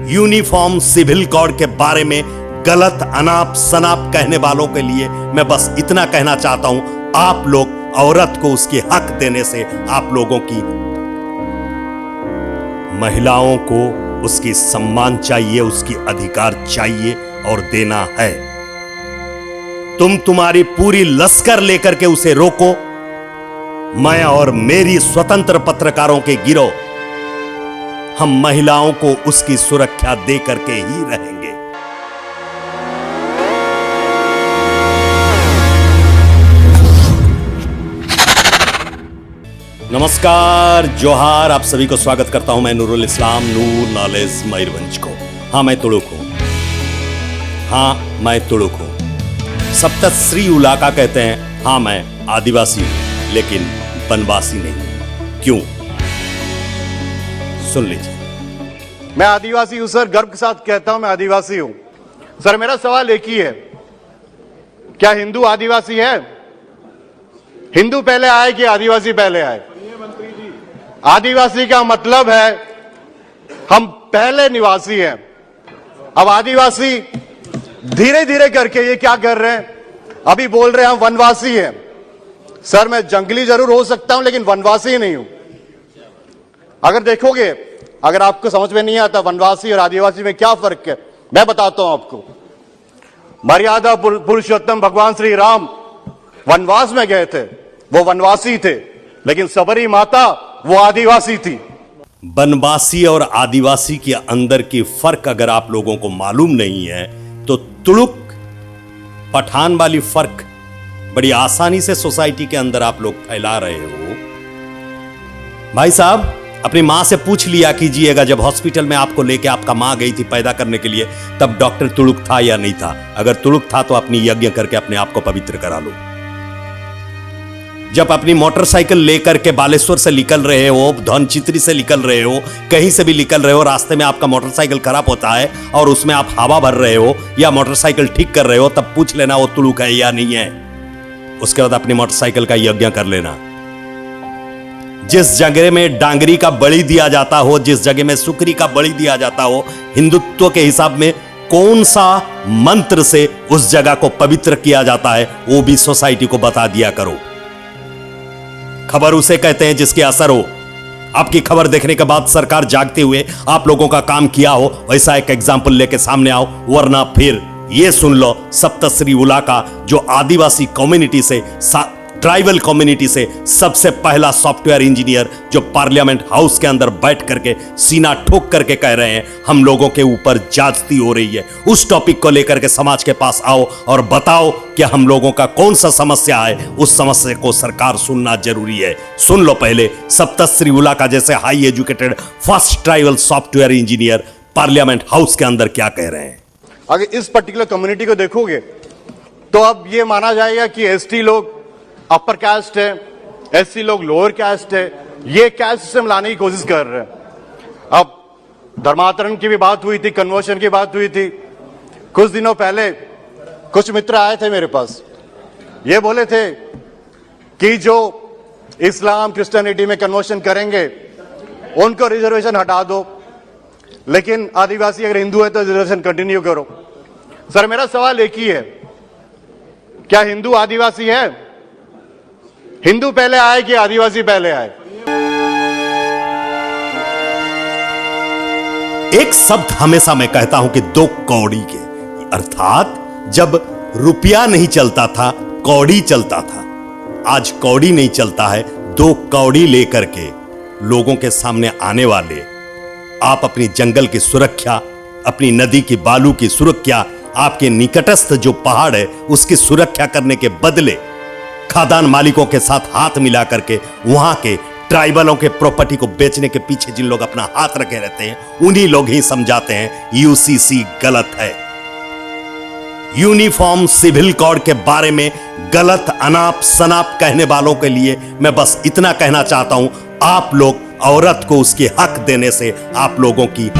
Uniform civil code के बारे में गलत अनाप शनाप कहने वालों के लिए मैं बस इतना कहना चाहता हूं, आप लोग औरत को उसके हक देने से आप लोगों की महिलाओं को उसकी सम्मान चाहिए, उसकी अधिकार चाहिए और देना है। तुम्हारी पूरी लश्कर लेकर के उसे रोको। मैं और मेरी स्वतंत्र पत्रकारों के गिरोह हम महिलाओं को उसकी सुरक्षा दे करके ही रहेंगे। नमस्कार, जोहार, आप सभी को स्वागत करता हूं मैं नूरुल इस्लाम, नूर नॉलेज मयूरभंज को। हाँ, मैं तुड़ुक हूं। सप्त श्री उलाका कहते हैं। हाँ, मैं आदिवासी हूं, लेकिन बनवासी नहीं। क्यों? सुन लीजिए। मैं आदिवासी हूं सर, गर्व के साथ कहता हूं मैं आदिवासी हूं। सर, मेरा सवाल एक ही है, क्या हिंदू आदिवासी है? हिंदू पहले आए कि आदिवासी पहले आए? आदिवासी का मतलब है हम पहले निवासी हैं। अब आदिवासी धीरे धीरे करके ये क्या कर रहे हैं, अभी बोल रहे हैं हम वनवासी हैं। सर, मैं जंगली जरूर हो सकता हूं, लेकिन वनवासी नहीं हूं। अगर देखोगे, अगर आपको समझ में नहीं आता वनवासी और आदिवासी में क्या फर्क है, मैं बताता हूं आपको। मर्यादा पुरुषोत्तम भगवान श्री राम वनवास में गए थे, वो वनवासी थे, लेकिन सबरी माता वो आदिवासी थी। बनवासी और आदिवासी के अंदर की फर्क अगर आप लोगों को मालूम नहीं है तो तुड़ुक पठान वाली फर्क बड़ी आसानी से सोसाइटी के अंदर आप लोग फैला रहे हो। भाई साहब, अपनी मां से पूछ लिया कीजिएगा, जब हॉस्पिटल में आपको लेके आपका मां गई थी पैदा करने के लिए, तब डॉक्टर तुड़ुक था या नहीं था? अगर तुड़ुक था तो अपनी यज्ञ करके अपने आप को पवित्र करा लो। जब अपनी मोटरसाइकिल लेकर के बालेश्वर से निकल रहे हो, धनचित्री से निकल रहे हो, कहीं से भी निकल रहे हो, रास्ते में आपका मोटरसाइकिल खराब होता है और उसमें आप हवा भर रहे हो या मोटरसाइकिल ठीक कर रहे हो, तब पूछ लेना वो तुड़ुक है या नहीं है। उसके बाद अपनी मोटरसाइकिल का यज्ञ कर लेना। जिस जगह में डांगरी का बलि दिया जाता हो, जिस जगह में सुकरी का बलि दिया जाता हो, हिंदुत्व के हिसाब में कौन सा मंत्र से उस जगह को पवित्र किया जाता है, वो भी सोसाइटी को बता दिया करो। खबर उसे कहते हैं जिसके असर हो। आपकी खबर देखने के बाद सरकार जागते हुए आप लोगों का काम किया हो, वैसा एक एग्जाम्पल लेके सामने आओ, वरना फिर ये सुन लो, सप्तश्री उलाका जो आदिवासी कम्युनिटी से, ट्राइबल कम्युनिटी से सबसे पहला सॉफ्टवेयर इंजीनियर जो पार्लियामेंट हाउस के अंदर बैठ करके सीना ठोक करके कह रहे हैं हम लोगों के ऊपर ज्यादती हो रही है, उस टॉपिक को लेकर के समाज के पास आओ और बताओ कि हम लोगों का कौन सा समस्या है। उस समस्या को सरकार सुनना जरूरी है। सुन लो पहले, सप्तश्री उलाका जैसे high educated first tribal software engineer parliament house के अंदर क्या कह रहे हैं। अगर इस पर्टिकुलर कम्युनिटी को देखोगे तो अब ये माना जाएगा कि एसटी लोग अपर कास्ट है, एससी लोग लोअर कास्ट है, ये कास्ट सिस्टम लाने की कोशिश कर रहे हैं। अब धर्मांतरण की भी बात हुई थी, कन्वर्शन की बात हुई थी। कुछ दिनों पहले कुछ मित्र आए थे मेरे पास, ये बोले थे कि जो इस्लाम क्रिश्चियनिटी में कन्वर्शन करेंगे उनको रिजर्वेशन हटा दो, लेकिन आदिवासी अगर हिंदू है तो रिजर्वेशन कंटिन्यू करो। सर, मेरा सवाल एक ही है, क्या हिंदू आदिवासी है? हिंदू पहले आए कि आदिवासी पहले आए? एक शब्द हमेशा मैं कहता हूं कि दो कौड़ी के, अर्थात जब रुपया नहीं चलता था कौड़ी चलता था। आज कौड़ी नहीं चलता है, दो कौड़ी लेकर के लोगों के सामने आने वाले आप अपनी जंगल की सुरक्षा, अपनी नदी की बालू की सुरक्षा, आपके निकटस्थ जो पहाड़ है उसकी सुरक्षा करने के बदले खादान मालिकों के साथ हाथ मिला करके वहां के ट्राइबलों के प्रॉपर्टी को बेचने के पीछे जिन लोग अपना हाथ रखे रहते हैं, उन्हीं लोग ही समझाते हैं यूसीसी गलत है। यूनिफॉर्म सिविल कोड के बारे में गलत अनाप शनाप कहने वालों के लिए मैं बस इतना कहना चाहता हूं, आप लोग औरत को उसके हक देने से आप लोगों की,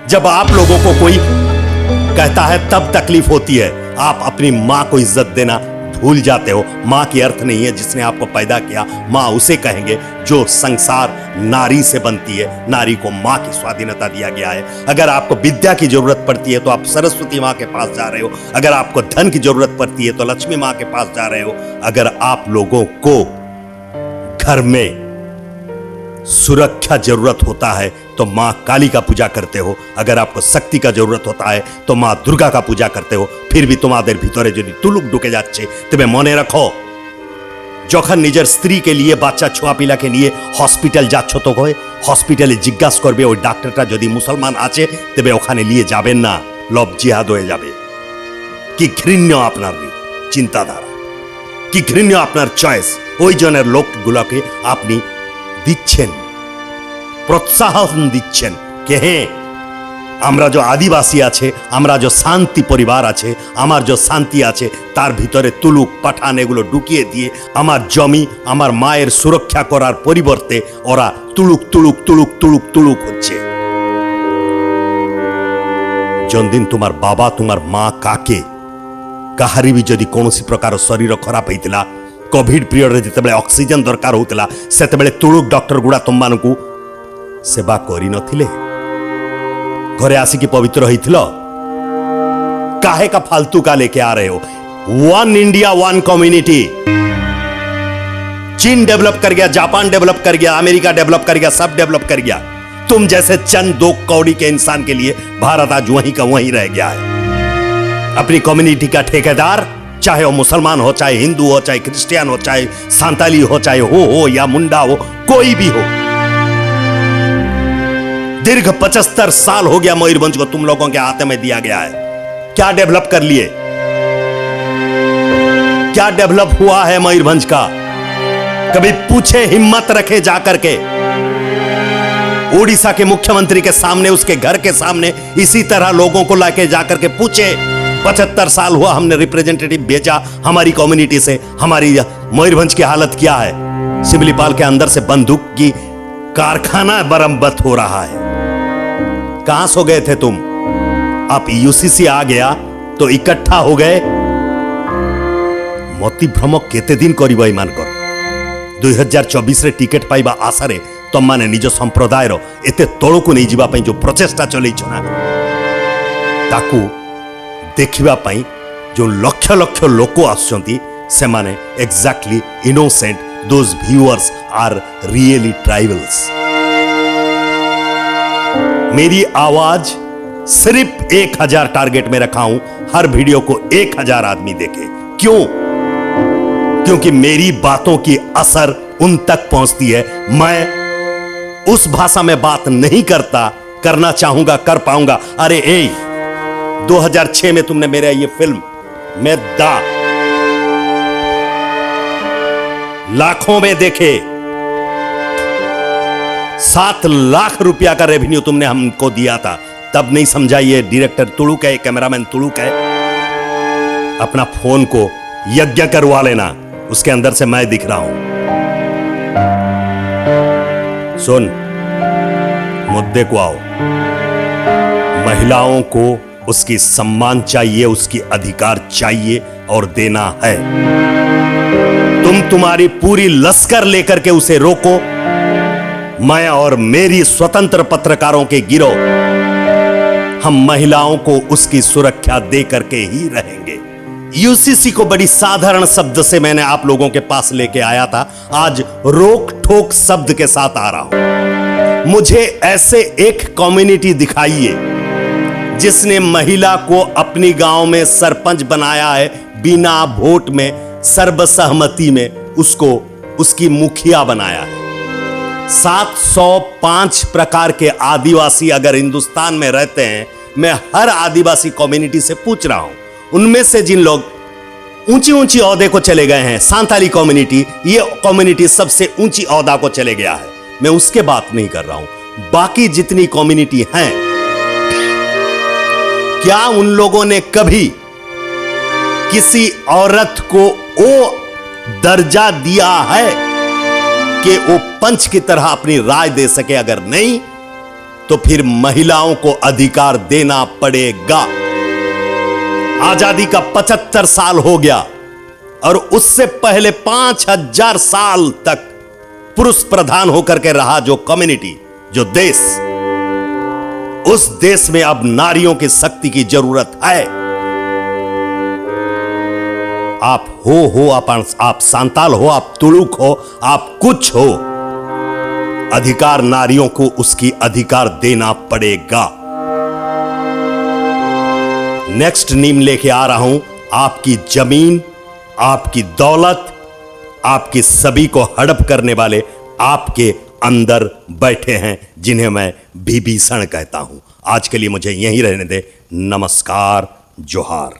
जब आप लोगों को कोई कहता है तब तकलीफ होती है। आप अपनी मां को इज्जत देना भूल जाते हो मां की अर्थ नहीं है जिसने आपको पैदा किया, मां उसे कहेंगे जो संसार नारी से बनती है। नारी को मां की स्वाधीनता दिया गया है। अगर आपको विद्या की जरूरत पड़ती है तो आप सरस्वती मां के पास जा रहे हो। अगर आपको धन की जरूरत पड़ती है तो लक्ष्मी मां के पास जा रहे हो। अगर आप लोगों को घर में सुरक्षा जरूरत होता है तो मां काली का पूजा करते हो। अगर आपको शक्ति का जरूरत होता है तो मां दुर्गा का पूजा करते हो। फिर भी তোমাদের ভিতরে যদি তুলুক ঢুকে যাচ্ছে তবে মনে রাখো যখন নিজের স্ত্রীকে নিয়ে বাচ্চা ছোয়াপিলাকে নিয়ে হসপিটাল যাচ্ছ তো হসপিটালে জিজ্ঞাসা করবে ওই ডাক্তারটা যদি মুসলমান আছে তবে ওখানে নিয়ে যাবেন না, লব জিহাদ হয়ে যাবে। কি ঘৃণ্য আপনার চিন্তাধারা, কি ঘৃণ্য আপনার চয়েস। ওই জনের লোকগুলোকে আপনি দিচ্ছেন, प्रोत्साहन दिच्छेन कि हे আমরা जो आदिवासी आछे, আমরা जो शांति परिवार आछे, আমার जो शांति आछे तार भितरे तुलुक पाठान एगुलो ढुकिए दिए আমার जमी আমার মায়ের सुरक्षा करार परिवर्ते ओरा तुलुक तुलुक तुलुक तुलुक तुलुक होच्छे। जन्दिन तुमार बाबा तुमार माँ काके काहारी भी जदि कौनसी प्रकार शरीर खराब होइतिला, कोविड पीरियड रे जेतेबेले ऑक्सीजन दरकार होतिला सेतेबेले तुलुक डॉक्टर गुडा तुममानकु सेवा करी नथिले, घरे आसिकी पवित्र होइथिलो। काहे का फालतू का लेके आ रहे हो? One India one community. चीन डेवलप कर गया, जापान डेवलप कर गया, अमेरिका डेवलप कर गया, सब डेवलप कर गया। तुम जैसे चंद दो कौड़ी के इंसान के लिए भारत आज वहीं का वहीं रह गया है। अपनी कम्युनिटी का ठेकेदार, चाहे वो मुसलमान हो, चाहे हिंदू हो, चाहे क्रिश्चियन हो, चाहे सांताली हो, चाहे हो या मुंडा हो, कोई भी हो। दीर्घ 75 साल हो गया मयूरभंज को तुम लोगों के हाथ में दिया गया है। क्या डेवलप कर लिए? क्या डेवलप हुआ है मयूरभंज का? कभी पूछे, हिम्मत रखे जाकर के उड़ीसा के मुख्यमंत्री के सामने, उसके घर के सामने इसी तरह लोगों को लाके जाकर के पूछे। 75 साल हुआ हमने रिप्रेजेंटेटिव भेजा हमारी कम्युनिटी से, हमारी मयूरभंज की हालत क्या है। सिमलीपाल के अंदर से बंदूक की कारखाना बरामद हो रहा है। कहां सो गए थे तुम? आप यूसीसी आ गया तो इकट्ठा हो गए। मती भ्रम केते दिन करिब ईमान कर 2024 रे टिकेट पाइबा आशा रे तुम माने निज संप्रदायर एते तळकु नै जिबा पई जो प्रचेष्टा चलैछ ना, ताकू देखिबा पई जो लक्ष लक्ष लोक आछंती से माने exactly innocent. Those viewers are really tribals. मेरी आवाज सिर्फ 1000 टारगेट में रखा हूं, हर वीडियो को 1000 आदमी देखे। क्यों? क्योंकि मेरी बातों की असर उन तक पहुंचती है। मैं उस भाषा में बात नहीं करता, करना चाहूंगा कर पाऊंगा। अरे 2006 में तुमने मेरा ये फिल्म में दा लाखों में देखे, 7 लाख रुपया का रेवेन्यू तुमने हमको दिया था। तब नहीं समझा ये डायरेक्टर तुलुक है, कैमरामैन तुलुक है। अपना फोन को यज्ञ करवा लेना, उसके अंदर से मैं दिख रहा हूं। सुन, मुद्दे को आओ। महिलाओं को उसकी सम्मान चाहिए, उसकी अधिकार चाहिए और देना है। तुम तुम्हारी पूरी लश्कर लेकर के उसे रोको। मैं और मेरी स्वतंत्र पत्रकारों के गिरोह, हम महिलाओं को उसकी सुरक्षा दे करके ही रहेंगे। यूसीसी को बड़ी साधारण शब्द से मैंने आप लोगों के पास लेके आया था, आज रोक ठोक शब्द के साथ आ रहा हूं। मुझे ऐसे एक कम्युनिटी दिखाइए जिसने महिला को अपनी गांव में सरपंच बनाया है, बिना वोट में, सर्वसहमति में उसको उसकी मुखिया बनाया है। 705 प्रकार के आदिवासी अगर हिंदुस्तान में रहते हैं, मैं हर आदिवासी कम्युनिटी से पूछ रहा हूं, उनमें से जिन लोग ऊंची ऊंची ओहदे को चले गए हैं, सांताली कम्युनिटी, ये कम्युनिटी सबसे ऊंची ओहदा को चले गया है, मैं उसके बात नहीं कर रहा हूं। बाकी जितनी कम्युनिटी हैं, क्या उन लोगों ने कभी किसी औरत को वो दर्जा दिया है कि वो पंच की तरह अपनी राय दे सके? अगर नहीं तो फिर महिलाओं को अधिकार देना पड़ेगा। आजादी का 75 साल हो गया, और उससे पहले 5000 साल तक पुरुष प्रधान होकर के रहा जो कम्युनिटी, जो देश, उस देश में अब नारियों की शक्ति की जरूरत है। आप हो आप सांताल हो, आप तुलुक हो, आप कुछ हो, अधिकार नारियों को उसकी अधिकार देना पड़ेगा। नेक्स्ट नीम लेके आ रहा हूं, आपकी जमीन, आपकी दौलत, आपकी सभी को हड़प करने वाले आपके अंदर बैठे हैं, जिन्हें मैं विभीषण कहता हूं। आज के लिए मुझे यहीं रहने दे। नमस्कार, जोहार।